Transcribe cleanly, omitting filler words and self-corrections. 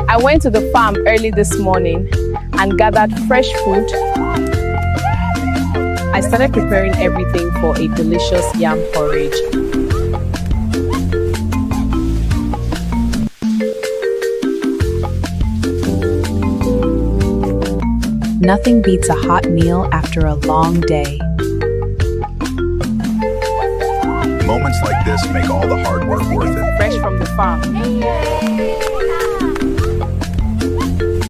I went to the farm early this morning and gathered fresh food. I started preparing everything for a delicious yam porridge. Nothing beats a hot meal after a long day. Moments like this make all the hard work worth it. Fresh from the farm.